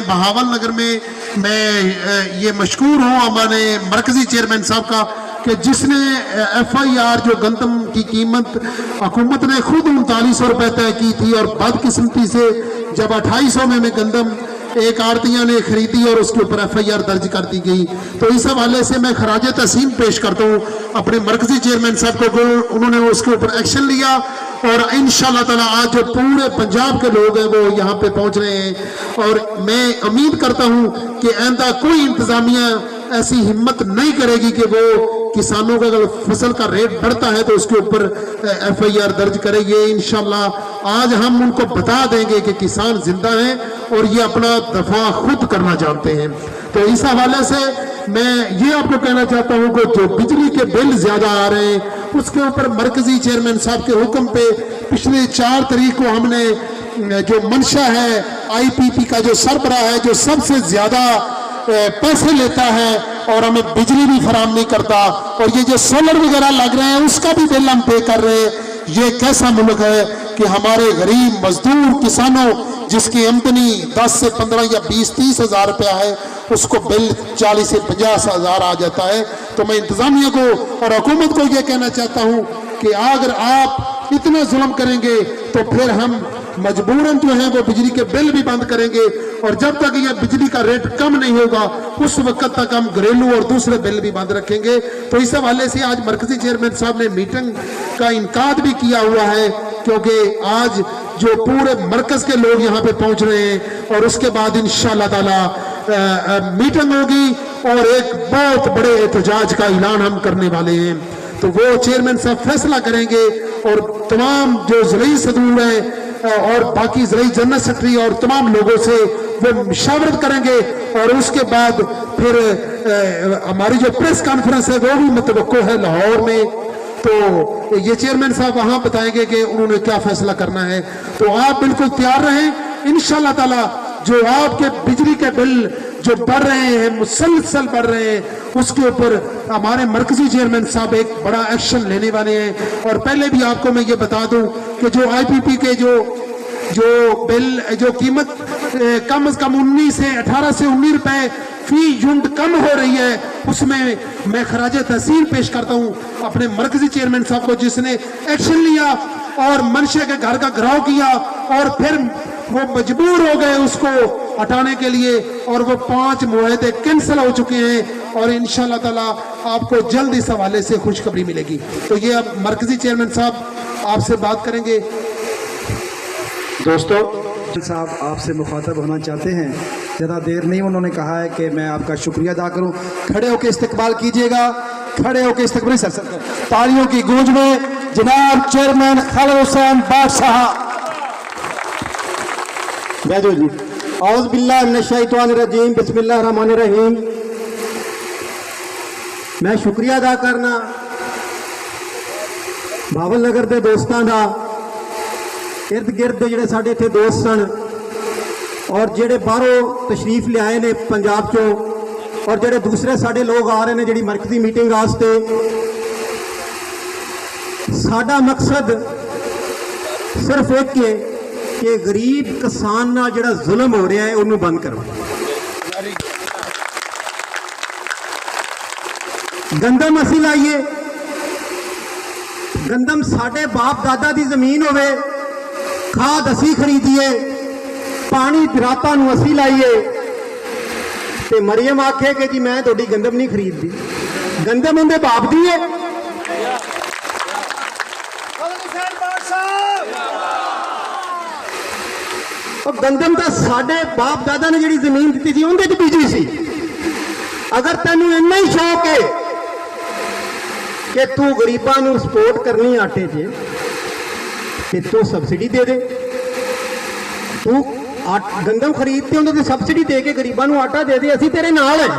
बहावल नगर में मैं ये मशकूर हूँ हमारे मरकजी चेयरमैन साहब का कि जिसने FIR जो गंदम की कीमत हुकूमत ने खुद 3900 रुपये तय की थी और बदकिस्मती से जब 2800 में गंदम एक आड़तिया ने खरीदी और उसके ऊपर FIR दर्ज कर दी गई। तो इस हवाले से मैं खराज तहसीन पेश करता हूँ अपने मरकजी चेयरमैन साहब को, उन्होंने उसके ऊपर एक्शन लिया और इंशाअल्लाह ताला आज जो पूरे पंजाब के लोग हैं वो यहाँ पे पहुँच रहे हैं। और मैं उम्मीद करता हूँ कि आइंदा कोई इंतज़ामिया ऐसी हिम्मत नहीं करेगी कि वो किसानों का अगर फसल का रेट बढ़ता है तो उसके ऊपर FIR दर्ज करे। ये इंशाअल्लाह आज हम उनको बता देंगे कि किसान जिंदा हैं और ये अपना दफा खुद करना जानते हैं। तो इस हवाले से मैं ये आपको कहना चाहता हूँ कि जो बिजली के बिल ज्यादा आ रहे हैं उसके ऊपर मरकजी चेयरमैन साहब के हुक्म पे पिछले 4 तारीख को हमने जो मंशा है IPP का जो सरबराह है जो सबसे ज्यादा पैसे लेता है और हमें बिजली भी फराहम नहीं करता और ये जो सोलर वगैरह लग रहे हैं उसका भी बिल हम पे कर रहे हैं। ये कैसा मुल्क है कि हमारे गरीब मजदूर किसानों जिसकी आमदनी 10 से 15 या 20-30 हज़ार रुपया है उसको बिल 40 से 50 हज़ार आ जाता है। तो मैं इंतजामिया को और हुकूमत को ये कहना चाहता हूँ कि अगर आप इतना जुल्म करेंगे तो फिर हम मजबूरन जो है वो बिजली के बिल भी बंद करेंगे और जब तक ये बिजली का रेट कम नहीं होगा उस वक्त तक हम घरेलू और दूसरे बिल भी बंद रखेंगे। तो इस हवाले से आज मरकजी चेयरमैन साहब ने मीटिंग का इनकाद भी किया हुआ है क्योंकि आज जो पूरे मरकज के लोग यहाँ पे पहुंच रहे हैं और उसके बाद इंशाअल्लाह ताला मीटिंग होगी और एक बहुत बड़े एहतजाज का ऐलान हम करने वाले हैं। तो वो चेयरमैन साहब फैसला करेंगे और तमाम जो ज़राई सदूर है और बाकी ज़राई जनरल सेक्रेटरी और तमाम लोगों से वो मशावरत करेंगे और उसके बाद फिर हमारी जो प्रेस कॉन्फ्रेंस है वो भी मुतवक्को है लाहौर में। तो ये चेयरमैन साहब वहां बताएंगे कि उन्होंने क्या फैसला करना है। तो आप बिल्कुल तैयार रहें। इंशाअल्लाह ताला जो आपके बिजली के बिल जो बढ़ रहे हैं मुसलसल बढ़ रहे हैं उसके ऊपर हमारे मरकजी चेयरमैन साहब एक बड़ा एक्शन लेने वाले हैं। और पहले भी आपको मैं ये बता दूं कि जो IPP के जो बिल जो कीमत कम से कम 18 से 19 रुपए फी यूनिट कम हो रही है उसमें मैं खराज तहसीन पेश करता हूं अपने मरकजी चेयरमैन साहब को जिसने एक्शन लिया और मनशे के घर का घेराव किया और फिर वो मजबूर हो गए उसको हटाने के लिए और वो 5 मुआहदे कैंसिल हो चुके हैं और इंशाअल्लाह ताला आपको जल्द इस हवाले से खुशखबरी मिलेगी। तो ये अब मरकजी चेयरमैन साहब आपसे बात करेंगे। दोस्तों साहब आपसे मुखातब होना चाहते हैं, ज़्यादा देर नहीं। उन्होंने कहा है कि मैं आपका शुक्रिया अदा करूं। खड़े होकर इस्तकबाल कीजिएगा, खड़े होकर इस्तकबाल सर तालियों की गूंज में जनाब चेयरमैन खालिद हुसैन बादशाह बैजो जी। औज़ बिल्लाहि मिनश शैतानिर रजीम, बिस्मिल्लाहिर रहमानिर रहीम। मैं शुक्रिया अदा करना बावल नगर के दोस्तों का, इर्द गिर्द ਜਿਹੜੇ ਸਾਡੇ ਇੱਥੇ ਦੋਸਤ ਸਨ और ਜਿਹੜੇ ਬਾਹਰੋਂ ਤਸ਼ਰੀਫ ਲਿਆਏ ਨੇ ਪੰਜਾਬ ਚੋਂ और ਜਿਹੜੇ ਦੂਸਰੇ ਸਾਡੇ ਲੋਕ ਆ ਰਹੇ ਨੇ ਜਿਹੜੀ ਮਰਕਜ਼ੀ ਮੀਟਿੰਗ ਵਾਸਤੇ। ਸਾਡਾ ਮਕਸਦ ਸਿਰਫ ਇੱਕ ਹੈ ਕਿ ਗਰੀਬ ਕਿਸਾਨ ਨਾਲ ਜਿਹੜਾ ਜ਼ੁਲਮ ਹੋ ਰਿਹਾ ਹੈ ਉਹਨੂੰ ਬੰਦ ਕਰੋ। ਗੰਦਮ ਅਸੀਂ ਲਾਈਏ, ਗੰਦਮ ਸਾਡੇ ਬਾਪ ਦਾਦਾ ਦੀ ਜ਼ਮੀਨ ਹੋਵੇ, खाद असी खरीदीए, पानी रातां नूं असी लाइए ते मरियम आखे कि जी मैं थोड़ी गंदम नहीं खरीदती। गंदम उनके बाप दी है। और गंदम तो साडे बाप दादा ने जी जमीन दी थी उनके च बीजी सी। अगर तेनू इन्ना ही शौक है कि तू गरीबां नूं सपोर्ट करनी आटे च कि तू सब्सिडी दे दे। तू गंदम खरीदते होंगे तो सब्सिडी दे के गरीबों को आटा दे दे, असी तेरे नाल है।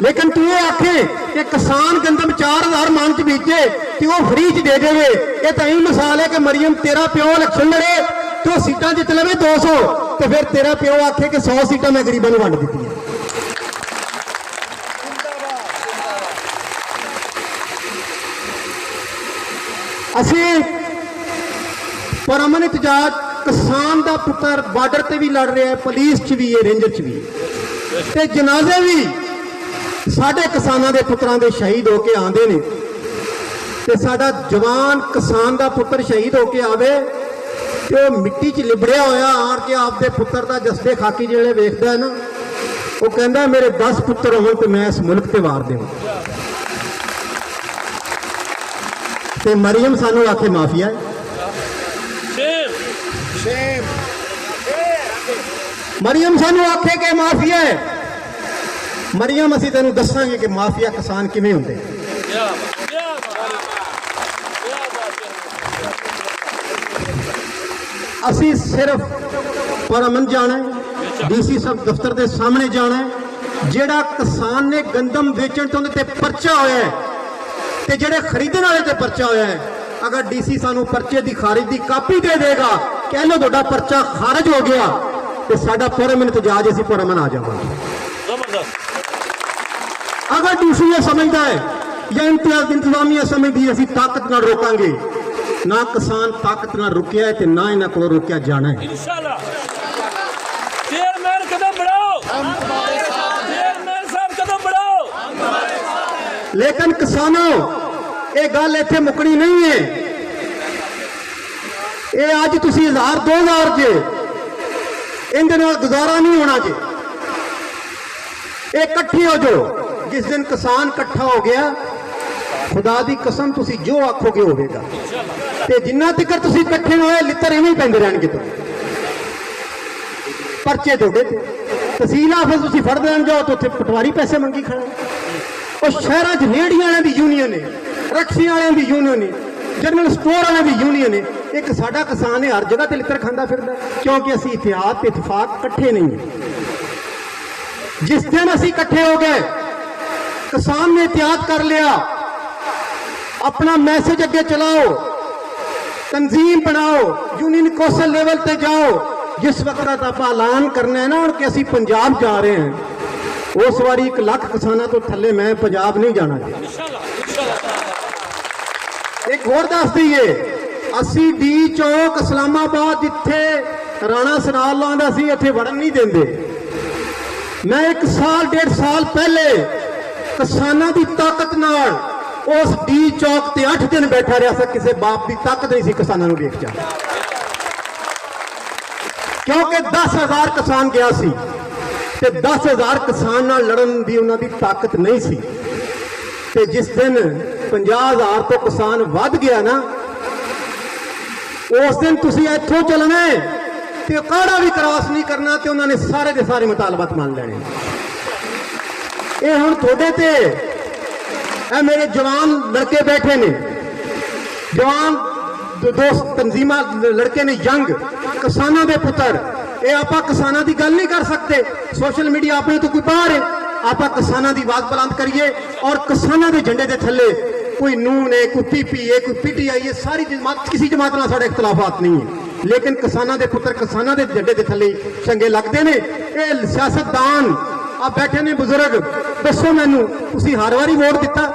लेकिन तू ये आखे कि किसान गंदम 4000 मन च बीजे तो वह फ्री च दे देवे, ये तो यही मिसाल है कि मरियम तेरा प्यो इलेक्शन लड़े तो सीटां जित लवे 200 तो फिर तेरा प्यो आखे कि 100 सीटां मैं गरीबों को वंड दी। असी परअमन एहतजाज ਕਿਸਾਨ ਦਾ ਪੁੱਤਰ ਬਾਰਡਰ ਤੇ ਵੀ ਲੜ ਰਿਹਾ ਹੈ, ਪੁਲਿਸ 'ਚ ਵੀ ਹੈ, ਰੇਂਜਰ 'ਚ ਵੀ ਹੈ। ਤੇ ਜਨਾਜ਼ੇ ਵੀ ਸਾਡੇ ਕਿਸਾਨਾਂ ਦੇ ਪੁੱਤਰਾਂ ਦੇ ਸ਼ਹੀਦ ਹੋ ਕੇ ਆਉਂਦੇ ਨੇ। ਤੇ ਸਾਡਾ ਜਵਾਨ ਕਿਸਾਨ ਦਾ ਪੁੱਤਰ ਸ਼ਹੀਦ ਹੋ ਕੇ ਆਵੇ ਤੇ ਉਹ ਮਿੱਟੀ 'ਚ ਲਿਬੜਿਆ ਹੋਇਆ ਆਣ ਕੇ ਆਪਦੇ ਪੁੱਤਰ ਦਾ ਜਸਦੇ ਖਾਕੀ ਜਿਹੜੇ ਵੇਖਦਾ ਹੈ ਨਾ, ਉਹ ਕਹਿੰਦਾ ਮੇਰੇ 10 ਪੁੱਤਰ ਹੋਣ ਤੇ ਮੈਂ ਇਸ ਮੁਲਕ ਤੇ ਵਾਰ ਦੇਵਾਂ। ਤੇ ਮਰੀਮ ਸਾਨੂੰ ਆਖੇ ਮਾਫੀਆ ਹੈ। ਮਰੀਮ ਸਾਨੂੰ ਆਖੇ ਕਿ ਮਾਫੀਆ ਹੈ। ਮਰੀਮ ਅਸੀਂ ਤੈਨੂੰ ਦੱਸਾਂਗੇ ਕਿ ਮਾਫੀਆ ਕਿਸਾਨ ਕਿਵੇਂ ਹੁੰਦੇ। ਅਸੀਂ ਸਿਰਫ ਪਰਮਨ ਜਾਣਾ ਹੈ, ਡੀਸੀ ਸਾਹਿਬ ਦਫ਼ਤਰ ਦੇ ਸਾਹਮਣੇ ਜਾਣਾ ਹੈ। ਜਿਹੜਾ ਕਿਸਾਨ ਨੇ ਗੰਦਮ ਵੇਚਣ ਤੋਂ ਉਹਦੇ ਤੇ ਪਰਚਾ ਹੋਇਆ ਹੈ ਤੇ ਜਿਹੜੇ ਖਰੀਦਣ ਵਾਲੇ ਤੇ ਪਰਚਾ ਹੋਇਆ ਹੈ, ਅਗਰ ਡੀਸੀ ਸਾਨੂੰ ਪਰਚੇ ਦੀ ਖਾਰਿਜ ਦੀ ਕਾਪੀ ਦੇ ਦੇਗਾ, ਕਹਿ ਲੋ ਤੁਹਾਡਾ ਪਰਚਾ ਖਾਰਜ ਹੋ ਗਿਆ, ਤੇ ਸਾਡਾ ਪਰਮਨ ਇਤਜਾਜ ਅਸੀਂ ਪਰਮਨ ਆ ਜਾਵਾਂਗੇ। ਅਗਰ ਡੀਸੀ ਇਹ ਸਮਝਦਾ ਹੈ ਜਾਂ ਇੰਤਜ਼ਾਮੀਆ ਸਮਝਦੀ ਹੈ ਅਸੀਂ ਤਾਕਤ ਨਾਲ ਰੋਕਾਂਗੇ, ਨਾ ਕਿਸਾਨ ਤਾਕਤ ਨਾਲ ਰੁਕਿਆ ਹੈ ਤੇ ਨਾ ਇਹਨਾਂ ਕੋਲ ਰੋਕਿਆ ਜਾਣਾ ਹੈ। इंशाल्लाह चेयरमैन कदम बढ़ाओ, चेयरमैन साहब कदम बढ़ाओ। लेकिन किसानों ये गल इत्थे मुकनी नहीं है। ये अज तुसी 1000 2000 जे इहदे नाल गुजारा नहीं होना जे। ये इकट्ठे हो जो, जिस दिन किसान इकट्ठा हो गया, खुदा दी कसम तुसी जो आखोगे होगा। ते जिन्ना तिकर तुसी इकट्ठे होए लित्तर इवें ही पैंदे रहणगे। तो परचे ਤੁਹਾਡੇ ਤੇ तहसील आफिस तुसी फड़ देण जाओ तो उत्थे पटवारी पैसे मंगी खड़ा। और शहरां 'च रेहड़ियां वालियां दी यूनियन है, रक्शियां वालियां दी यूनियन है, जनरल स्टोर वालियां दी यूनियन है। एक साडा किसान है हर जगह ते लित्तर खांदा फिरदा, क्योंकि असीं इतिहाद ते इतफाक इकट्ठे नहीं है। जिस दिन असीं इकट्ठे हो गए, किसान ने इतिहाद कर लिया, अपना मैसेज अगे चलाओ, तंजीम बनाओ, यूनियन कौंसल लेवल ते जाओ। जिस वक्त आप ऐलान करना है ना कि असीं पंजाब जा रहे हैं, उस वारी 1 लाख किसानों तो थले मैं पंजाब नहीं जाना। एक होर दस दईए, असीं डी चौक इस्लामाबाद जिथे राणा सराल लांदा सी उत्थे वड़न नहीं देंदे। मैं 1 साल 1.5 साल पहले किसानों की ताकत नाल उस डी चौक ते 8 दिन बैठा रहा सा। किसी बाप की ताकत नहीं सी किसानों को देख जा, क्योंकि 10,000 किसान गया सी ते 10,000 किसान नाल लड़न दी उन्हां दी ताकत नहीं सी। ते जिस दिन 50,000 तो किसान वध गया ना, उस दिन तुसी इत्थों चलना है ते काड़ा भी क्रॉस नहीं करना ते उन्होंने सारे दे सारे मुतालबात मान लेने। ये हुण थोड़े ते ए मेरे जवान लड़के बैठे ने, जवान दोस्त तंजीमा लड़के ने, यंग किसानों के पुत्र। ये आप किसानों की गल नहीं कर सकते, सोशल मीडिया अपने तो कोई बाहर है। आप किसानों की आवाज बुलंद करिए और किसानों के झंडे के थले कोई नून है, कोई पीपी है, कोई पीटीआई है, सारी जमात किसी जमात नाल साडे इख्तलाफात नहीं है, लेकिन किसानों के पुत्र किसानों के झंडे के थले चंगे लगते हैं। ये सियासतदान आप बैठे ने बुजुर्ग, दसो मैनू तुसीं हर वारी वोट दिता,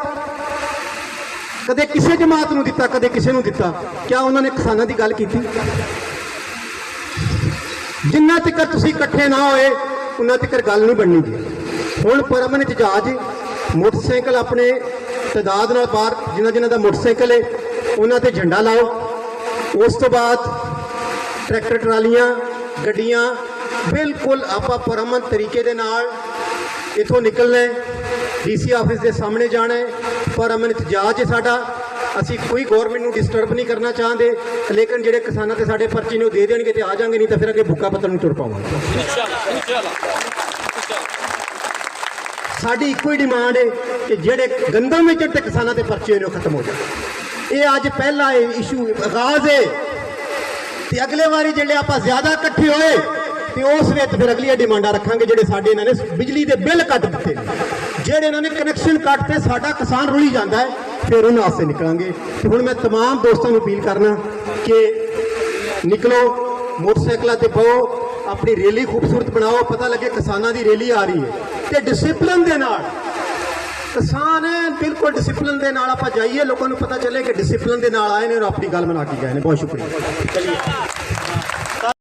कदे किसी जमात नूं दिता, कदे किसी नूं दिता? क्या उन्होंने किसानों की गल की? जिन्ना तक तुसीं इकट्ठे ना होए उन्ना तक गल नहीं बननी जी। हुण परमन इतजाज मोटरसाइकिल अपने तादाद नाल बाहर, जिन्हां जिन्हां दा मोटरसाइकिल है उन्हां ते झंडा लाओ। उस तो बाद ट्रैक्टर ट्रालियां गड्डियां बिल्कुल आपां परमन तरीके दे नाल इथों निकलना है, डीसी ऑफिस के सामने जाना है। परमन इतजाज है साडा, असी कोई गौरमेंट नूं डिस्टर्ब नहीं करना चाहते, लेकिन जिहड़े किसानां ते साडे पर्चे ने वो दे देणगे ते आ जाएंगे, नहीं तो फिर अगे भुक्का पत्तल नूं तुर पावांगे। साडी इक्को ही डिमांड है कि जिहड़े गंदम वेचण ते किसानां ते पर्चे ने खत्म हो जाए। ये अज पहला इशू आगाज है ते अगले वारी जिहड़े आपां ज़्यादा इकट्ठे होए ते उस विच फिर अगलियां डिमांडां रखांगे। जिहड़े साडे इन्हां ने बिजली दे बिल कट दित्ते, जिहड़े इन्हां ने कनैक्शन कटते, साडा किसान रुली जांदा है, फिर उन्हां वास्ते निकलांगे। ते हुण मैं तमाम दोस्तां नूं अपील करना कि निकलो, मोटरसाइकिलां ते बहो, अपनी रैली खूबसूरत बनाओ, पता लगे किसानां दी रैली आ रही है। ते डिसिपलिन दे नाल किसान है, बिल्कुल डिसिपलिन दे नाल आपां जाइए, लोकां नूं पता चले कि डिसिपलिन दे नाल आए ने और अपनी गल मना के गए ने। बहुत शुक्रिया।